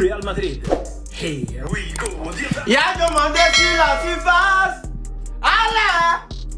Real Madrid. Here we go. Il a demandé sur la surface. Allez,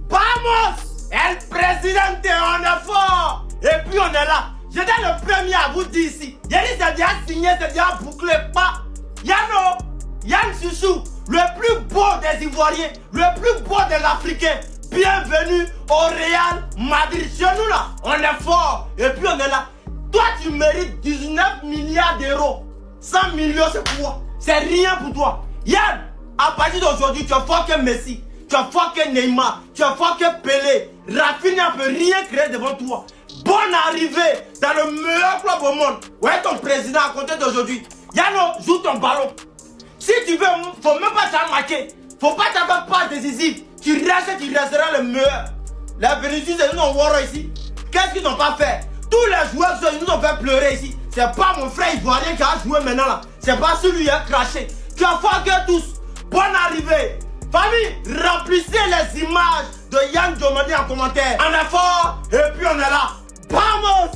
vamos! El Presidente, on est fort. Et puis on est là. J'étais le premier à vous dire ici. Yannis c'est déjà signé, c'est déjà bouclé. Pas. Yann Soussou, le plus beau des Ivoiriens, le plus beau des Africains. Bienvenue au Real Madrid. Chez nous là, on est fort. Et puis on est là. Toi tu mérites 19 milliards d'euros. 100 millions c'est pour toi. C'est rien pour toi. Yann, à partir d'aujourd'hui, tu es fort que Messi. Tu es fort que Neymar. Tu es fort que Pelé. Rafinha ne peut rien créer devant toi. Bonne arrivée dans le meilleur club au monde. Ouais, ton président à compter d'aujourd'hui. Yann, joue ton ballon. Si tu veux, faut même pas t'en marquer. Faut pas t'avoir pas décisif. Tu resteras le meilleur. La Vénétie, ils nous ont warré ici. Qu'est-ce qu'ils n'ont pas fait? Tous les joueurs ils nous ont fait pleurer ici. C'est pas mon frère ivoirien qui a joué maintenant là. C'est pas celui qui a craché. Tu as fort que tous. Bonne arrivée. Famille, remplissez les images de Yann Diomandé en commentaire. On est fort et puis on est là. Vamos!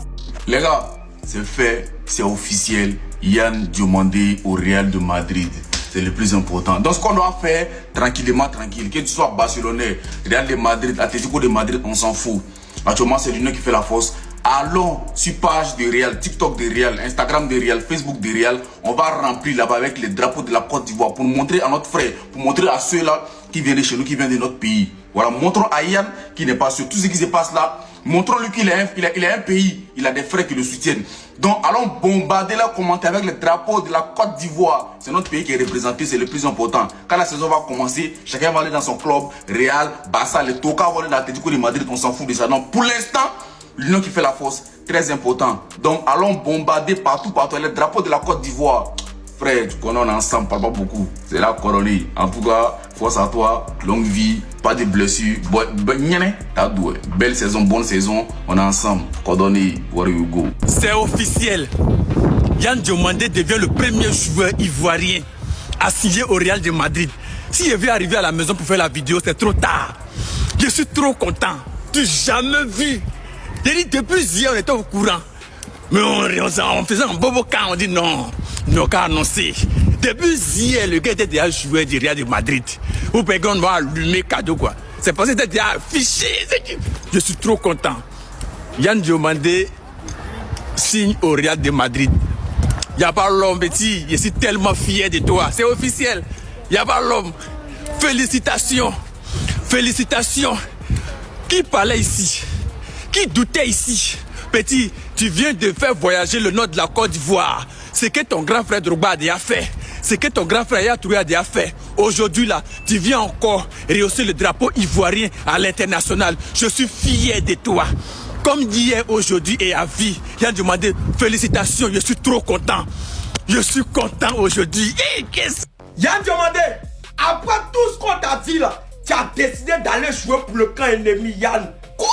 Les gars, c'est fait, c'est officiel. Yann Diomandé au Real de Madrid. C'est le plus important. Donc ce qu'on doit faire, tranquillement, tranquille. Que tu sois barcelonais, Real de Madrid, Atlético de Madrid, on s'en fout. Actuellement, c'est l'union qui fait la force. Allons sur page de Real, TikTok de Real, Instagram de Real, Facebook de Real. On va remplir là-bas avec les drapeaux de la Côte d'Ivoire pour montrer à notre frère, pour montrer à ceux-là qui viennent de chez nous, qui viennent de notre pays. Voilà, montrons à Yann qui n'est pas sûr. Tout ce qui se passe là, montrons-lui qu'il a un pays, il a des frères qui le soutiennent. Donc allons bombarder la commentaire avec les drapeaux de la Côte d'Ivoire. C'est notre pays qui est représenté, c'est le plus important. Quand la saison va commencer, chacun va aller dans son club, Real, Barça, les Toca vont aller dans l'Atlético de Madrid, on s'en fout de ça. Donc pour l'instant, l'union qui fait la force, très important. Donc allons bombarder partout, les drapeaux de la Côte d'Ivoire. Frère, tu connais, on est ensemble, parle pas beaucoup. C'est la colonie. En tout cas, force à toi, longue vie, pas de blessures. Belle saison, bonne saison, on est ensemble. Coordonnées, where you go. C'est officiel. Yann Diomandé devient le premier joueur ivoirien à signer au Real de Madrid. Si je vais arriver à la maison pour faire la vidéo, c'est trop tard. Je suis trop content. Tu n'as jamais vu. J'ai dit depuis hier, on était au courant. Mais on faisait un bobo quand on dit non. Non, qu'à annoncer. Depuis hier, le gars était déjà joueur du Real de Madrid. Ou bien on va allumer cadeau quoi. C'est parce que c'était déjà affiché. Je suis trop content. Yann Diomandé signe au Real de Madrid. Il n'y a pas l'homme, petit. Je suis tellement fier de toi. C'est officiel. Il n'y a pas l'homme. Félicitations. Félicitations. Qui parlait ici? Qui doutait ici? Petit, tu viens de faire voyager le nord de la Côte d'Ivoire. C'est que ton grand frère Drogba a déjà fait. C'est que ton grand frère Yaya Touré a déjà fait. Aujourd'hui là, tu viens encore rehausser le drapeau ivoirien à l'international. Je suis fier de toi. Comme d'hier, aujourd'hui et à vie. Yann Diomandé, félicitations, je suis trop content. Je suis content aujourd'hui. Yann Diomandé, après tout ce qu'on t'a dit là, tu as décidé d'aller jouer pour le camp ennemi, Yann. Quoi?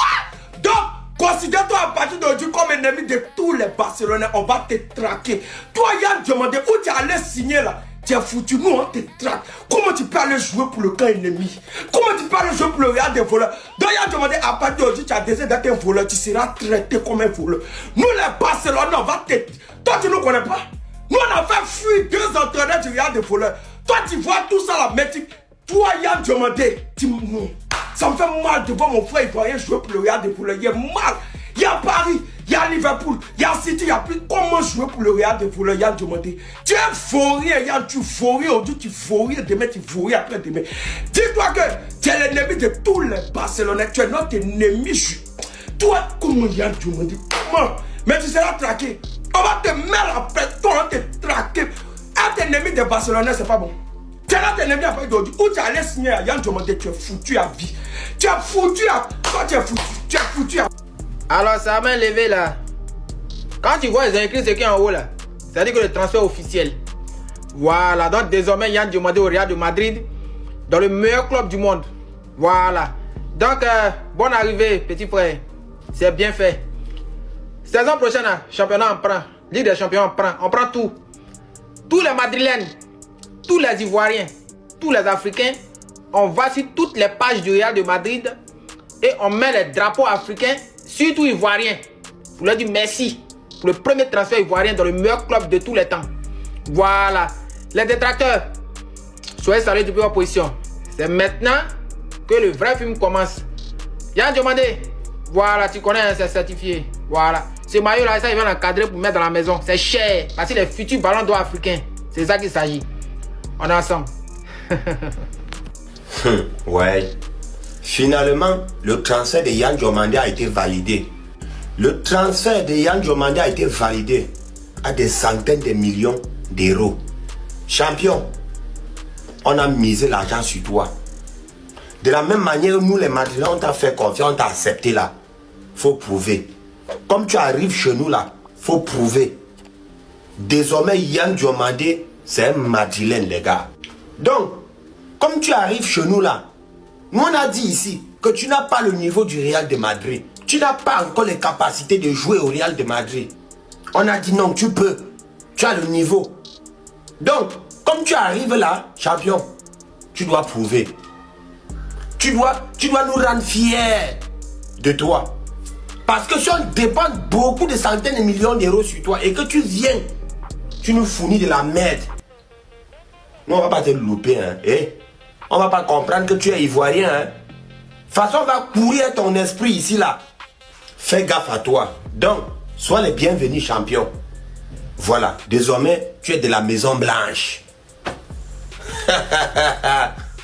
Donc, considère-toi à partir d'aujourd'hui comme ennemi de tous les Barcelonais. On va te traquer. Toi, Yann Diomandé, où tu es allé signer là? Tu es foutu, nous on te traque. Comment tu peux aller jouer pour le camp ennemi? Comment tu peux aller jouer pour le Real des voleurs? Donc Yann Diomandé, à partir d'aujourd'hui, tu as décidé d'être un voleur. Tu seras traité comme un voleur. Nous les Barcelonais, on va te... Toi, tu ne nous connais pas? Nous, on a fait fuir 2 entraîneurs du Real des voleurs. Toi, tu vois tout ça là, mais toi, Yann Diomandé, ça me fait mal de voir mon frère ivoirien jouer pour le Real des voleurs. Il est mal. Il y a Paris, il y a Liverpool, il y a City, il y a plus comment jouer pour le Real des voleurs, Yann Diomandé. Tu es vaurien, Yann, tu vaurien aujourd'hui, tu vaurien demain, tu vaurien après demain. Dis-toi que tu es l'ennemi de tous les Barcelonais, tu es notre ennemi. Toi, comment Yann Diomandé, comment? Mais tu seras traqué. On va te mettre la pression, on va te traquer. Être ennemi des Barcelonais, c'est pas bon. Tu es notre ennemi après d'aujourd'hui. Où tu allais signer à Yann Diomandé, tu es foutu à vie. Tu es foutu à... Toi, tu es foutu. Tu es foutu à... Alors, ça main levée là. Quand tu vois, ils ont écrit ce qui est en haut là. C'est-à-dire que le transfert est officiel. Voilà. Donc, désormais, Yann Diomandé au Real de Madrid. Dans le meilleur club du monde. Voilà. Donc, bonne arrivée, petit frère. C'est bien fait. Saison prochaine, championnat on prend. Ligue des champions on prend. On prend tout. Tous les Madrilènes, tous les Ivoiriens, tous les Africains. On va sur toutes les pages du Real de Madrid. Et on met les drapeaux africains, surtout ivoiriens. Pour leur dire merci pour le premier transfert ivoirien dans le meilleur club de tous les temps. Voilà. Les détracteurs, soyez salués depuis votre position. C'est maintenant que le vrai film commence. Yann Diomandé, voilà, tu connais, c'est certifié. Voilà. Ce maillot là, ça, il va l'encadrer pour mettre dans la maison. C'est cher. Parce que les futurs ballons d'or africains, c'est ça qu'il s'agit. On est ensemble. Ouais. Finalement, le transfert de Yann Diomandé a été validé. Le transfert de Yann Diomandé a été validé à des centaines de millions d'euros. Champion, on a misé l'argent sur toi. De la même manière, nous les Madrilènes, on t'a fait confiance, on t'a accepté là. Faut prouver. Comme tu arrives chez nous là, faut prouver. Désormais, Yann Diomandé, c'est un Madrilène, les gars. Donc, comme tu arrives chez nous là, nous on a dit ici que tu n'as pas le niveau du Real de Madrid. Tu n'as pas encore les capacités de jouer au Real de Madrid. On a dit non, tu peux. Tu as le niveau. Donc, comme tu arrives là, champion, tu dois prouver. Tu dois nous rendre fiers de toi. Parce que si on dépend beaucoup de centaines de millions d'euros sur toi et que tu viens, tu nous fournis de la merde. Nous, on va pas te louper, hein. Eh? On va pas comprendre que tu es ivoirien, hein. De toute façon, on va courir ton esprit ici, là. Fais gaffe à toi. Donc, sois les bienvenus, champion. Voilà. Désormais, tu es de la Maison Blanche.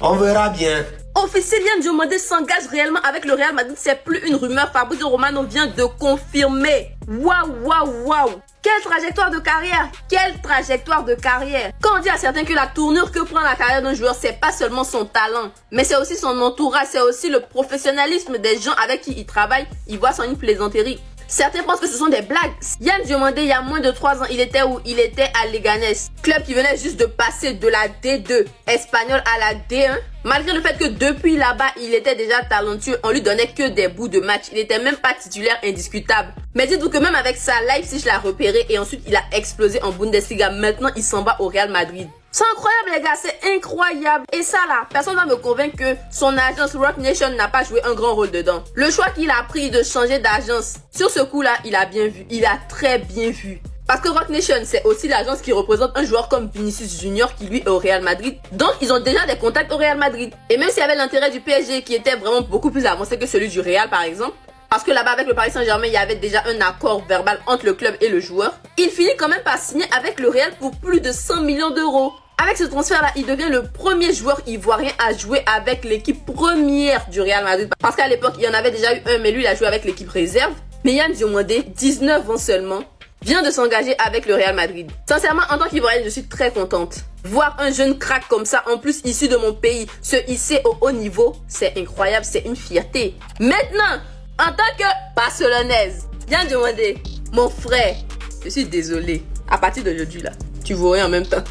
On verra bien. Officiel, Yann Diomandé s'engage réellement avec le Real Madrid. C'est plus une rumeur. Fabrizio Romano vient de confirmer. Waouh, waouh, waouh. Quelle trajectoire de carrière. Quelle trajectoire de carrière. Quand on dit à certains que la tournure que prend la carrière d'un joueur, c'est pas seulement son talent, mais c'est aussi son entourage, c'est aussi le professionnalisme des gens avec qui il travaille. Il voit ça en une plaisanterie. Certains pensent que ce sont des blagues. Yann Diomandé, il y a moins de 3 ans, il était où? Il était à Leganés, club qui venait juste de passer de la D2 espagnole à la D1. Malgré le fait que depuis là-bas, il était déjà talentueux, on lui donnait que des bouts de match. Il n'était même pas titulaire indiscutable. Mais dites-vous que même avec ça, Leipzig l'a repéré et ensuite il a explosé en Bundesliga. Maintenant, il s'en va au Real Madrid. C'est incroyable les gars, c'est incroyable. Et ça là, personne ne va me convaincre que son agence Rock Nation n'a pas joué un grand rôle dedans. Le choix qu'il a pris de changer d'agence, sur ce coup là, il a bien vu, il a très bien vu. Parce que Rock Nation, c'est aussi l'agence qui représente un joueur comme Vinicius Junior qui lui est au Real Madrid. Donc, ils ont déjà des contacts au Real Madrid. Et même s'il y avait l'intérêt du PSG qui était vraiment beaucoup plus avancé que celui du Real par exemple, parce que là-bas avec le Paris Saint-Germain, il y avait déjà un accord verbal entre le club et le joueur, il finit quand même par signer avec le Real pour plus de 100 millions d'euros. Avec ce transfert-là, il devient le premier joueur ivoirien à jouer avec l'équipe première du Real Madrid. Parce qu'à l'époque, il y en avait déjà eu un, mais lui, il a joué avec l'équipe réserve. Mais Yann Diomandé, 19 ans seulement, vient de s'engager avec le Real Madrid. Sincèrement, en tant qu'Ivoirienne, je suis très contente. Voir un jeune crack comme ça, en plus issu de mon pays, se hisser au haut niveau, c'est incroyable, c'est une fierté. Maintenant, en tant que Barcelonaise, Yann Diomandé, mon frère, je suis désolée. À partir d'aujourd'hui, là, tu vaux rien en même temps.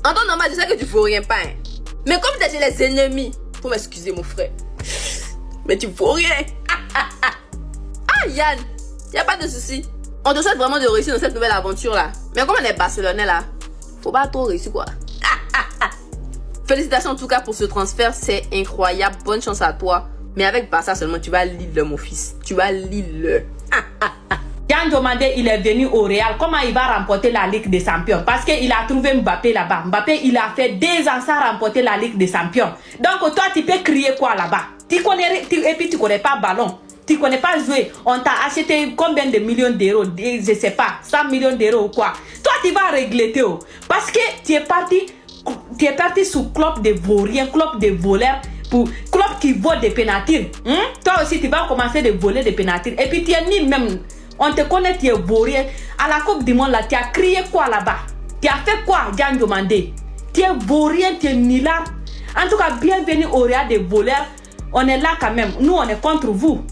En temps normal, je sais que tu vaux rien pas. Hein. Mais comme t'as les ennemis, faut m'excuser, mon frère. Mais tu vaux rien. Ah, Yann, y a pas de souci. On te souhaite vraiment de réussir dans cette nouvelle aventure là. Mais comme on est Barcelonais là, faut pas trop réussir quoi. Félicitations en tout cas pour ce transfert, c'est incroyable. Bonne chance à toi. Mais avec Barça seulement, tu vas lire mon fils. Tu vas lire. Yann Diomandé, il est venu au Real. Comment il va remporter la Ligue des Champions? Parce qu'il a trouvé Mbappé là-bas. Mbappé, il a fait 2 ans sans remporter la Ligue des Champions. Donc toi, tu peux crier quoi là-bas? Tu connais, et puis tu connais pas ballon. Tu connais pas jouer. On t'a acheté combien de millions d'euros? Je sais pas, 100 millions d'euros ou quoi? Toi, tu vas regretter. Parce que tu es parti sous club de vauriens, club de voleurs, pour club qui vole des pénaltys. Toi aussi, tu vas commencer de voler des pénaltys. Et puis tu es ni même. On te connaît, tu es vaurien. À la Coupe du Monde, là, tu as crié quoi là-bas? Tu as fait quoi, Yann Diomandé? Tu es vaurien, tu es nulard. En tout cas, bienvenue au Real des voleurs. On est là quand même. Nous, on est contre vous.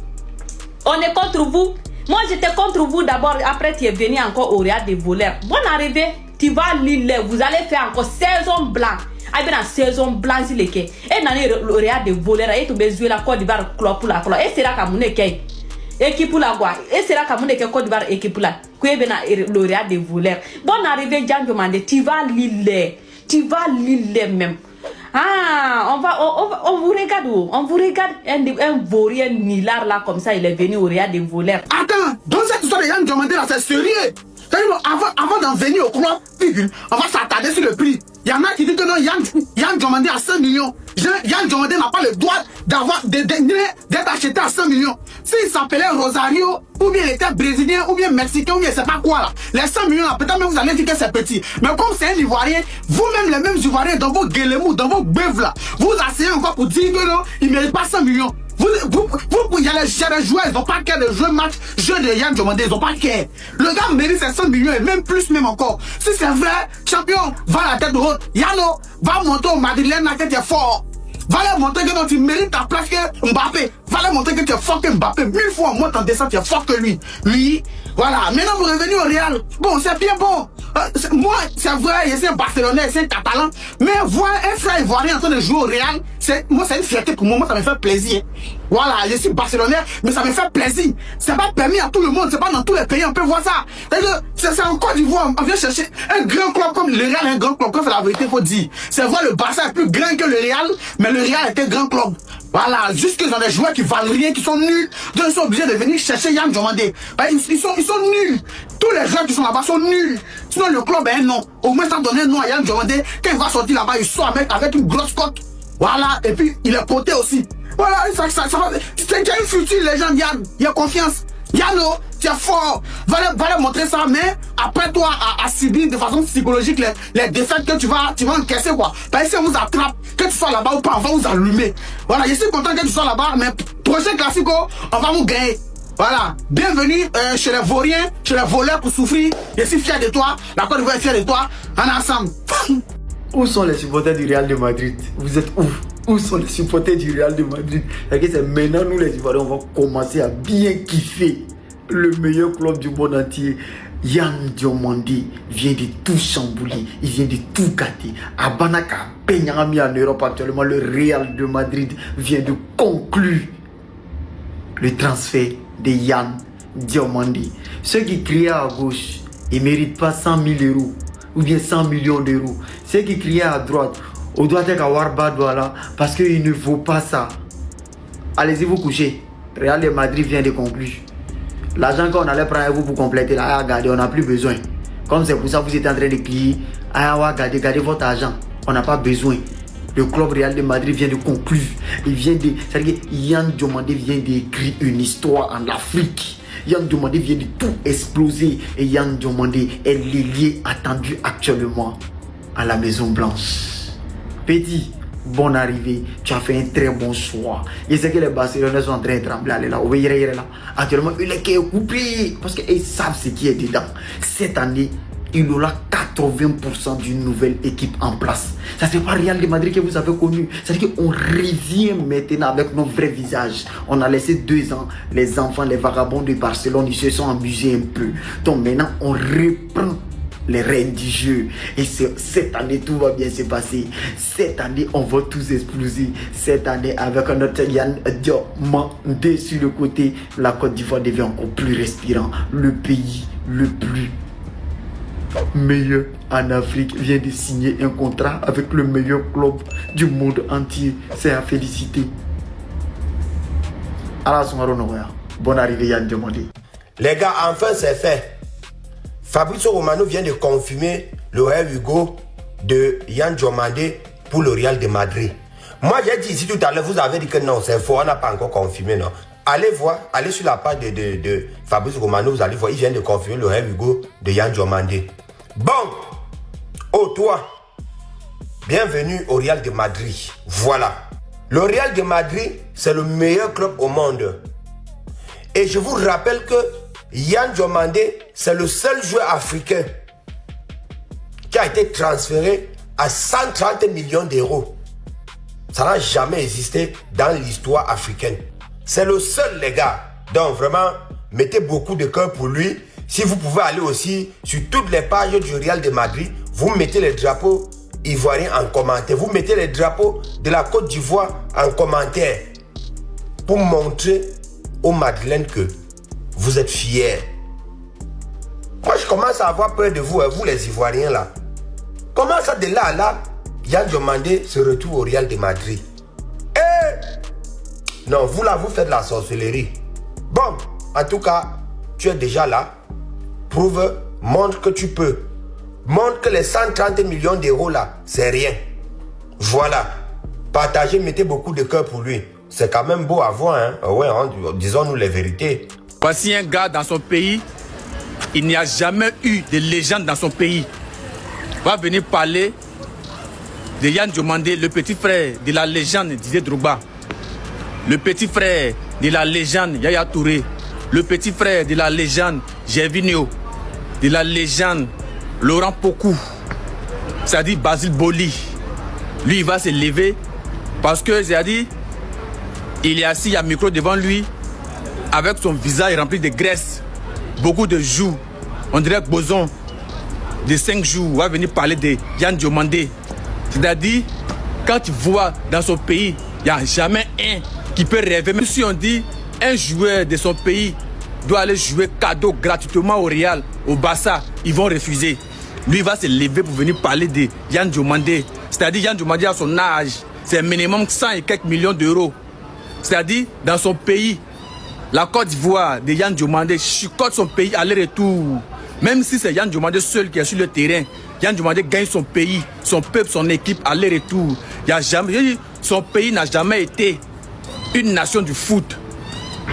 On est contre vous. Moi, j'étais contre vous d'abord. Après, tu es venu encore au Real des voleurs. Bonne arrivée. Tu vas lire. Vous allez faire encore saison blanche. Aïe, bien, saison blanche, il est que. Et dans le Real des voleurs, et tu vas jouer la Côte d'Ivoire, club pour la club. Et c'est là qu'à mon équipe. Équipe là quoi. Et c'est là qu'à mon équipe Côte d'Ivoire, équipe là. Qui est bien le Real des voleurs. Bonne arrivée, Yann Diomandé. Tu vas lire. Tu vas lire même. Ah, on vous regarde où? On vous regarde un vaurien nilard là comme ça, il est venu au Real des voleurs. Attends, dans cette histoire de Yann Diomandé là, c'est sérieux. Avant d'en venir au club, on va s'attarder sur le prix. Il y en a qui disent que non, Yann Diomandé à 5 millions. Yann Diomandé n'a pas le droit d'être acheté à 5 millions. S'il s'appelait Rosario, ou bien il était brésilien, ou bien mexicain, ou bien je sais pas quoi là. Les 5 millions là, peut-être même vous allez dire que c'est petit. Mais comme c'est un Ivoirien, vous-même les mêmes Ivoiriens, dans vos guélemous, dans vos bœufs là, vous asseyez encore pour dire que non, il ne mérite pas 5 millions. Il y a les joueurs, ils n'ont pas qu'à de jouer match, jeu de Yann Diomandé, ils n'ont pas qu'à. Le gars mérite ses 100 millions et même plus, même encore. Si c'est vrai, champion, va à la tête haute. Yano, va monter au Madrilène, la tête est fort. Va leur montrer que non, tu mérites ta place que Mbappé. Va leur montrer que tu es fort que Mbappé. 1000 fois en monte en descente, tu es fort que lui. Lui, voilà. Maintenant, vous revenez au Real. Bon, c'est bien bon. Moi, c'est vrai, c'est un Barcelonais, c'est un Catalan. Mais voir un frère ivoirien en train de jouer au Real, moi, c'est une fierté pour moi. Moi, ça me fait plaisir. Voilà, je suis Barcelonais, mais ça me fait plaisir. C'est pas permis à tout le monde, c'est pas dans tous les pays, on peut voir ça. C'est en Côte d'Ivoire, on vient chercher un grand club comme le Real, un grand club, comme c'est la vérité, faut dire. C'est vrai, le Barça est plus grand que le Real, mais le Real est un grand club. Voilà, juste que dans des joueurs qui valent rien, qui sont nuls, donc ils sont obligés de venir chercher Yann Diomandé. Ils sont nuls. Tous les joueurs qui sont là-bas sont nuls. Sinon le club a un nom. Au moins ça donne un nom à Yann Diomandé. Quand il va sortir là-bas, il sort avec une grosse cote. Voilà, et puis il est coté aussi. Voilà, c'est déjà une future légende, Yann. Il y a confiance. Yanno, tu es fort. Va leur montrer ça, mais après toi, à subir de façon psychologique les défaites que tu vas encaisser, quoi. Parce que si on vous attrape, que tu sois là-bas ou pas, on va vous allumer. Voilà, je suis content que tu sois là-bas, mais prochain classico, on va vous gagner. Voilà, bienvenue chez les vauriens, chez les voleurs pour souffrir. Je suis fier de toi, la Côte d'Ivoire est fière de toi. On est ensemble. Où sont les supporters du Real de Madrid? Vous êtes où? Où sont les supporters du Real de Madrid? C'est maintenant nous les Ivoiriens on va commencer à bien kiffer le meilleur club du monde entier. Yann Diomandé vient de tout chambouler, il vient de tout gâter. Abanaka Peñami en Europe actuellement, le Real de Madrid vient de conclure le transfert de Yann Diomandé. Ceux qui crient à gauche, ils ne méritent pas 100 000 euros ou bien 100 millions d'euros. Ceux qui crient à droite, on doit être à Warba voilà, parce qu'il ne faut pas ça. Allez-y vous coucher. Real de Madrid vient de conclure. L'argent qu'on allait prendre vous pour compléter là, regardez, on n'a plus besoin. Comme c'est pour ça que vous êtes en train de crier, gardez votre argent. On n'a pas besoin. Le club Real de Madrid vient de conclure. C'est-à-dire que Yann Diomandé vient d'écrire une histoire en Afrique. Yann Diomandé vient de tout exploser. Et Yann Diomandé est l'ailier attendu actuellement à la Maison Blanche. Petit, bonne arrivée. Tu as fait un très bon choix. Et c'est que les Barcelonais sont en train de trembler. Allez là, vous voyez là. Actuellement, il est coupé. Parce qu'ils savent ce qui est dedans. Cette année, il aura 80% d'une nouvelle équipe en place. Ça c'est pas Real de Madrid que vous avez connu. C'est-à-dire qu'on revient maintenant avec nos vrais visages. On a laissé 2 ans, les enfants, les vagabonds de Barcelone, ils se sont amusés un peu. Donc maintenant, on reprend les règles du jeu. Et cette année, tout va bien se passer. Cette année, on va tous exploser. Cette année, avec notre Yann Diomandé sur le côté, la Côte d'Ivoire devient encore plus respirant. Le pays le plus meilleur en Afrique vient de signer un contrat avec le meilleur club du monde entier. C'est à féliciter. Bonne arrivée Yann Diomandé. Les gars, enfin c'est fait. Fabrizio Romano vient de confirmer le Real Hugo de Yann Diomandé pour le Real de Madrid. Moi j'ai dit ici tout à l'heure, vous avez dit que non, c'est faux, on n'a pas encore confirmé, non. Allez voir, allez sur la page de Fabrizio Romano, vous allez voir, il vient de confirmer le Real Hugo de Yann Diomandé. Bon, oh toi, bienvenue au Real de Madrid. Voilà, le Real de Madrid, c'est le meilleur club au monde. Et je vous rappelle que Yann Diomandé, c'est le seul joueur africain qui a été transféré à 130 millions d'euros. Ça n'a jamais existé dans l'histoire africaine. C'est le seul, les gars. Donc vraiment, mettez beaucoup de cœur pour lui. Si vous pouvez aller aussi sur toutes les pages du Real de Madrid, vous mettez les drapeaux ivoiriens en commentaire. Vous mettez les drapeaux de la Côte d'Ivoire en commentaire pour montrer aux Madrilènes que vous êtes fiers. Moi, je commence à avoir peur de vous, hein, vous les Ivoiriens là. Comment ça de là à là, Yann Diomandé se retrouve au Real de Madrid? Non, vous là, vous faites de la sorcellerie. Bon, en tout cas, tu es déjà là. Prouve Montre que tu peux. Montre que les 130 millions d'euros là, c'est rien. Voilà. Partagez, mettez beaucoup de cœur pour lui. C'est quand même beau à voir, hein. Ouais, hein, disons-nous les vérités. Voici un gars dans son pays, il n'y a jamais eu de légende dans son pays. Va venir parler de Yan Diomandé, le petit frère de la légende Didier Drogba. Le petit frère de la légende Yaya Touré. Le petit frère de la légende Gervinho. De la légende Laurent Pokou. C'est-à-dire Basile Boli. Lui, il va se lever parce que, c'est-à-dire, il est assis à micro devant lui avec son visage rempli de graisse. Beaucoup de joues. On dirait Boson de 5 jours va venir parler de Yan Diomandé. C'est-à-dire, quand tu vois dans son pays, il n'y a jamais un qui peut rêver. Même si on dit un joueur de son pays doit aller jouer cadeau gratuitement au Real, au Barça, ils vont refuser. Lui va se lever pour venir parler de Yan Diomandé. C'est-à-dire, Yan Diomandé à son âge, c'est minimum 100 et quelques millions d'euros. C'est-à-dire, dans son pays, la Côte d'Ivoire de Yan Diomandé chicote son pays aller-retour. Même si c'est Yan Diomandé seul qui est sur le terrain, Yan Diomandé gagne son pays, son peuple, son équipe aller-retour. Son pays n'a jamais été une nation du foot.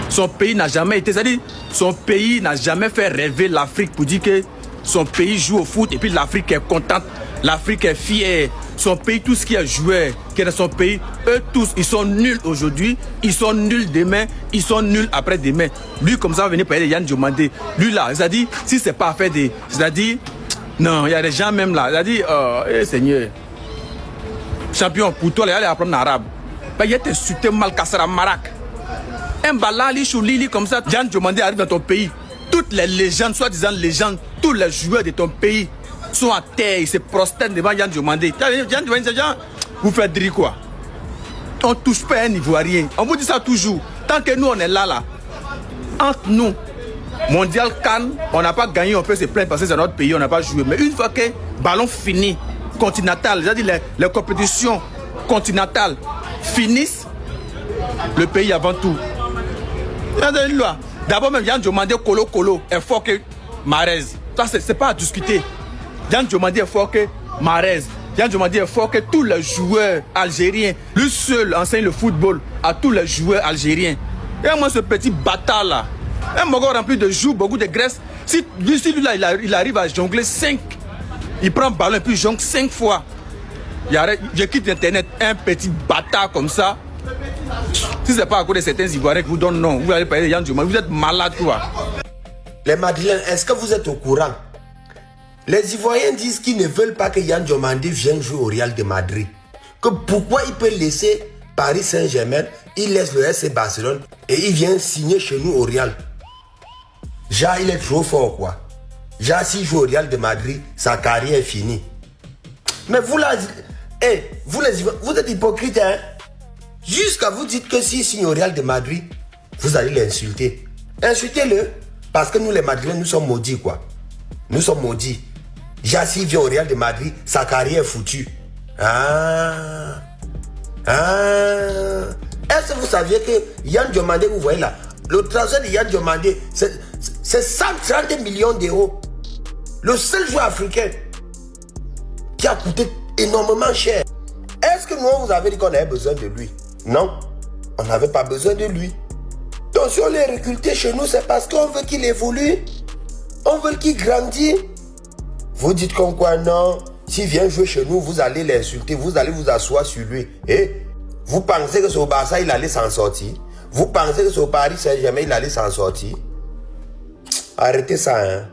Son pays n'a jamais été, c'est-à-dire, son pays n'a jamais fait rêver l'Afrique pour dire que son pays joue au foot et puis l'Afrique est contente, l'Afrique est fière. Son pays, tout ce qui est joueur, qui est dans son pays, eux tous, ils sont nuls aujourd'hui, ils sont nuls demain, ils sont nuls après-demain. Lui, comme ça, va venir parler de Yan Diomandé. Lui, là, c'est-à-dire, si c'est pas fait des... C'est-à-dire, non, il y a des gens même là, c'est-à-dire, Seigneur, champion, pour toi, il allait apprendre l'arabe. Il y a des insultés mal cassés à Marak. Un balali, choulili, comme ça, Yan Diomandé arrive dans ton pays. Toutes les légendes, soi-disant légendes, tous les joueurs de ton pays sont à terre, ils se prosternent devant Yan Diomandé. Yan Diomandé, vous faites dire quoi? On ne touche pas un Ivoirien. On vous dit ça toujours. Tant que nous, on est là, entre nous, mondial Cannes, on n'a pas gagné, on peut se plaindre parce que c'est notre pays, on n'a pas joué. Mais une fois que ballon fini, continental, c'est-à-dire les compétitions continentales finissent, le pays avant tout. D'abord même, Yan Diomandé Colo est fort que Mahrez. Ça, c'est pas à discuter. Yan Diomandé est fort que Mahrez. Yan Diomandé est fort que tous les joueurs algériens. Lui seul enseigne le football à tous les joueurs algériens. Et moi, ce petit bâtard là, un mogo rempli de joues, beaucoup de graisse. Si lui là, il arrive à jongler 5, il prend le ballon et puis il jongle 5 fois. Je quitte Internet, un petit bâtard comme ça. Si c'est pas à cause de certains Ivoiriens qui vous donnent non, vous allez parler de Yan Diomandé, vous êtes malade quoi. Les Madrilènes, est-ce que vous êtes au courant? Les Ivoiriens disent qu'ils ne veulent pas que Yan Diomandé vienne jouer au Real de Madrid. Que pourquoi il peut laisser Paris Saint-Germain, il laisse le FC Barcelone et il vient signer chez nous au Real. Genre, il est trop fort quoi. Genre, s'il joue au Real de Madrid, sa carrière est finie. Mais vous là, vous les Ivoiriens, vous êtes hypocrites hein. Jusqu'à vous dites que s'il signe au Real de Madrid, vous allez l'insulter. Insultez-le. Parce que nous les Madrilènes, nous sommes maudits quoi. Nous sommes maudits. Jassi vient au Real de Madrid, sa carrière est foutue. Est-ce que vous saviez que Yan Diomandé, vous voyez là, le transfert de Yan Diomandé, c'est 130 millions d'euros. Le seul joueur africain qui a coûté énormément cher. Est-ce que nous, on vous avait dit qu'on avait besoin de lui? Non, on n'avait pas besoin de lui. Donc si on l'a recruté chez nous, c'est parce qu'on veut qu'il évolue. On veut qu'il grandisse. Vous dites comme quoi non. S'il vient jouer chez nous, vous allez l'insulter. Vous allez vous asseoir sur lui. Et vous pensez que c'est au Barça, il allait s'en sortir. Vous pensez que c'est au Paris Saint-Germain, il allait s'en sortir. Arrêtez ça, hein.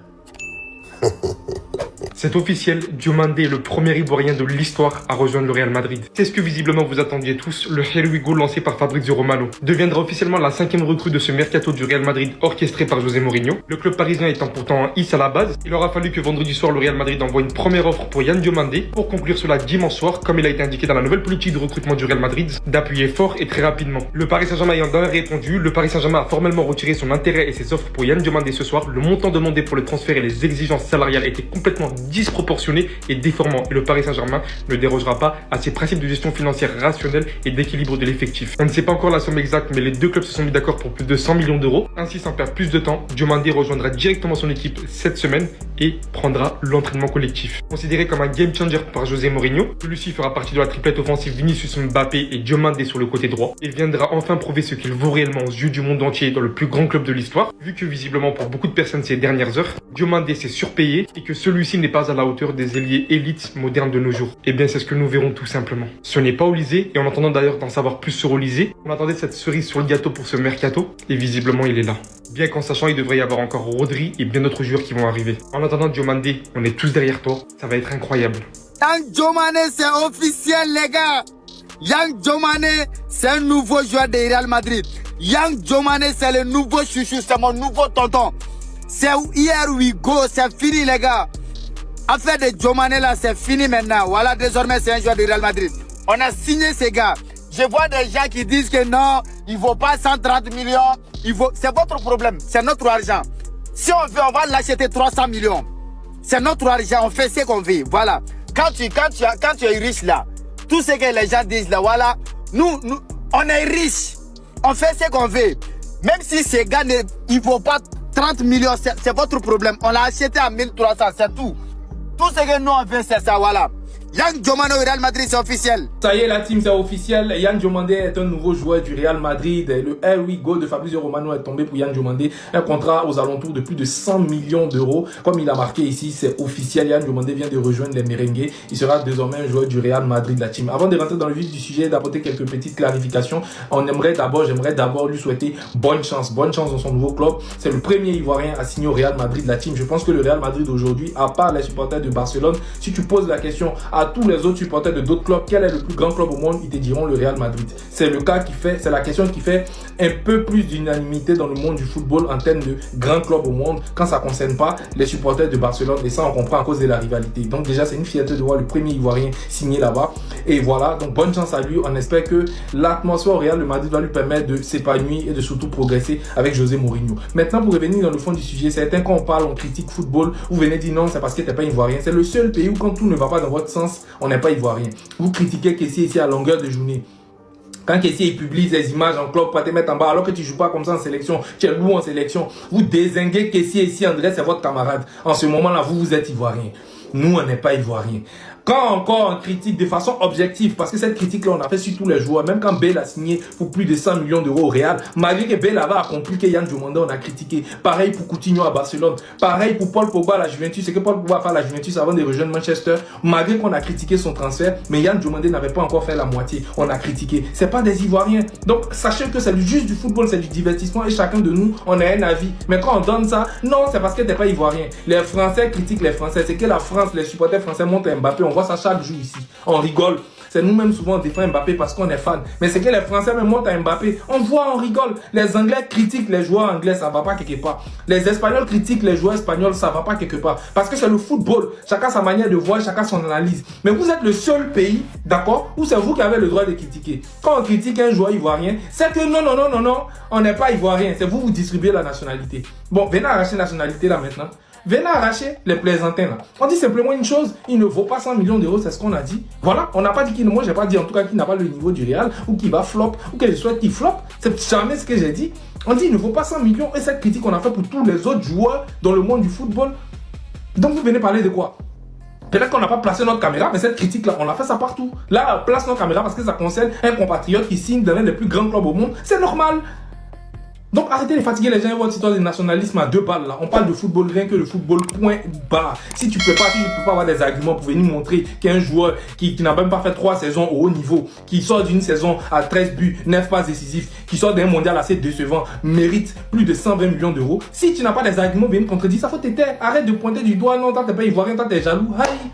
C'est officiel, Diomandé est le premier Ivoirien de l'histoire à rejoindre le Real Madrid. C'est ce que visiblement vous attendiez tous, le Here We Go lancé par Fabrizio Romano deviendra officiellement la 5e recrue de ce mercato du Real Madrid orchestré par José Mourinho. Le club parisien étant pourtant un hisse à la base, il aura fallu que vendredi soir le Real Madrid envoie une première offre pour Yan Diomandé pour conclure cela dimanche soir, comme il a été indiqué dans la nouvelle politique de recrutement du Real Madrid, d'appuyer fort et très rapidement. Le Paris Saint-Germain ayant d'ailleurs répondu, le Paris Saint-Germain a formellement retiré son intérêt et ses offres pour Yan Diomandé ce soir. Le montant demandé pour le transfert et les exigences salariales étaient complètement disproportionné et déformant. Et le Paris Saint-Germain ne dérogera pas à ses principes de gestion financière rationnelle et d'équilibre de l'effectif. On ne sait pas encore la somme exacte, mais les deux clubs se sont mis d'accord pour plus de 100 millions d'euros. Ainsi, sans perdre plus de temps, Diomandé rejoindra directement son équipe cette semaine et prendra l'entraînement collectif. Considéré comme un game changer par José Mourinho, celui-ci fera partie de la triplette offensive Vinicius, Mbappé et Diomandé sur le côté droit et viendra enfin prouver ce qu'il vaut réellement aux yeux du monde entier dans le plus grand club de l'histoire, vu que visiblement pour beaucoup de personnes ces dernières heures, Diomandé s'est surpayé et que celui-ci n'est pas à la hauteur des ailiers élites modernes de nos jours. Et bien c'est ce que nous verrons tout simplement. Ce n'est pas Olysée, et en attendant d'ailleurs d'en savoir plus sur Olysée, on attendait cette cerise sur le gâteau pour ce mercato, et visiblement il est là. Bien qu'en sachant il devrait y avoir encore Rodri et bien d'autres joueurs qui vont arriver. En attendant Diomandé, on est tous derrière toi, ça va être incroyable. Yang Diomandé c'est officiel les gars. Yang Diomandé c'est un nouveau joueur de Real Madrid. Yang Diomandé c'est le nouveau chouchou, c'est mon nouveau tonton. C'est here we go, c'est fini les gars. Affaire de Diomandé là, c'est fini maintenant. Voilà, désormais c'est un joueur de Real Madrid. On a signé ces gars. Je vois des gens qui disent que non, il ne vaut pas 130 millions. C'est votre problème, c'est notre argent. Si on veut, on va l'acheter 300 millions. C'est notre argent, on fait ce qu'on veut. Voilà. Quand tu es riche là, tout ce que les gens disent là, voilà, nous on est riches. On fait ce qu'on veut. Même si ces gars, il ne vaut pas 30 millions, c'est votre problème. On l'a acheté à 1300, c'est tout. Tout ce que nous on fait, c'est ça, voilà. Yang Diomandé au Real Madrid, c'est officiel. Ça y est, la team, c'est officiel. Yang Diomandé est un nouveau joueur du Real Madrid. Le Here We Go de Fabrizio Romano est tombé pour Yang Diomandé. Un contrat aux alentours de plus de 100 millions d'euros. Comme il a marqué ici, c'est officiel. Yang Diomandé vient de rejoindre les Merengues. Il sera désormais un joueur du Real Madrid, la team. Avant de rentrer dans le vif du sujet et d'apporter quelques petites clarifications, j'aimerais d'abord lui souhaiter bonne chance dans son nouveau club. C'est le premier Ivoirien à signer au Real Madrid, la team. Je pense que le Real Madrid aujourd'hui, à part les supporters de Barcelone, si tu poses la question à tous les autres supporters de d'autres clubs, quel est le plus grand club au monde, ils te diront le Real Madrid. C'est la question qui fait un peu plus d'unanimité dans le monde du football en termes de grands clubs au monde quand ça ne concerne pas les supporters de Barcelone, et ça on comprend à cause de la rivalité. Donc déjà c'est une fierté de voir le premier Ivoirien signé là-bas, et voilà, donc bonne chance à lui. On espère que l'atmosphère au Real Madrid va lui permettre de s'épanouir et de surtout progresser avec José Mourinho. Maintenant, pour revenir dans le fond du sujet, certains quand on critique football, vous venez dire non, c'est parce que t'es pas Ivoirien. C'est le seul pays où quand tout ne va pas dans votre sens, on n'est pas Ivoirien. Vous critiquez Kessie ici à longueur de journée. Quand Kessie publie ses images en club pour te mettre en bas, alors que tu joues pas comme ça en sélection, tu es lourd en sélection, vous dézinguez Kessie ici, André, c'est votre camarade. En ce moment-là, vous êtes Ivoirien. Nous, on n'est pas Ivoirien. Quand encore on critique de façon objective, parce que cette critique-là, on a fait sur tous les joueurs, même quand Bale a signé pour plus de 100 millions d'euros au Real, malgré que Bale avait accompli que Yang Diomandé, on a critiqué. Pareil pour Coutinho à Barcelone, pareil pour Paul Pogba à la Juventus, c'est que Paul Pogba a fait la Juventus avant de rejoindre Manchester, malgré qu'on a critiqué son transfert, mais Yang Diomandé n'avait pas encore fait la moitié, on a critiqué. C'est pas des Ivoiriens. Donc, sachez que c'est juste du football, c'est du divertissement, et chacun de nous, on a un avis. Mais quand on donne ça, non, c'est parce que t'es pas Ivoirien. Les Français critiquent les Français, c'est que la France, les supporters français montent à Mbappé, on voit ça chaque jour ici. On rigole. C'est nous-mêmes souvent on défend Mbappé parce qu'on est fan. Mais c'est que les Français même montent à Mbappé. On voit, on rigole. Les Anglais critiquent les joueurs anglais, ça va pas quelque part. Les Espagnols critiquent les joueurs espagnols, ça va pas quelque part. Parce que c'est le football. Chacun sa manière de voir, chacun son analyse. Mais vous êtes le seul pays, d'accord, où c'est vous qui avez le droit de critiquer. Quand on critique un joueur ivoirien, c'est que non, on n'est pas ivoirien. C'est vous distribuez la nationalité. Bon, venez arracher la nationalité là maintenant. Venez arracher les plaisantins là. On dit simplement une chose, il ne vaut pas 100 millions d'euros, c'est ce qu'on a dit. Voilà, on n'a pas dit qu'il ne, moi j'ai pas dit en tout cas qu'il n'a pas le niveau du Real, ou qu'il va flop, ou que je souhaite qu'il flop. C'est jamais ce que j'ai dit. On dit il ne vaut pas 100 millions, et cette critique qu'on a fait pour tous les autres joueurs dans le monde du football. Donc vous venez parler de quoi? Peut-être qu'on n'a pas placé notre caméra, mais cette critique-là, on a fait ça partout. Là, place notre caméra parce que ça concerne un compatriote qui signe dans l'un des plus grands clubs au monde. C'est normal. Donc arrêtez de fatiguer les gens et votre histoire de nationalisme à 2 balles là. On parle de football, rien que le football, point barre. Si tu peux pas avoir des arguments pour venir montrer qu'un joueur qui n'a même pas fait 3 saisons au haut niveau, qui sort d'une saison à 13 buts, 9 passes décisives, qui sort d'un mondial assez décevant, mérite plus de 120 millions d'euros. Si tu n'as pas des arguments, viens contredire, ça faut te taire. Arrête de pointer du doigt, non, toi t'es pas ivoirien, toi t'es jaloux. Aïe.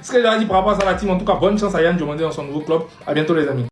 Ce que j'ai dit par rapport à ça, la team, en tout cas, bonne chance à Yang Diomandé dans son nouveau club. À bientôt les amis.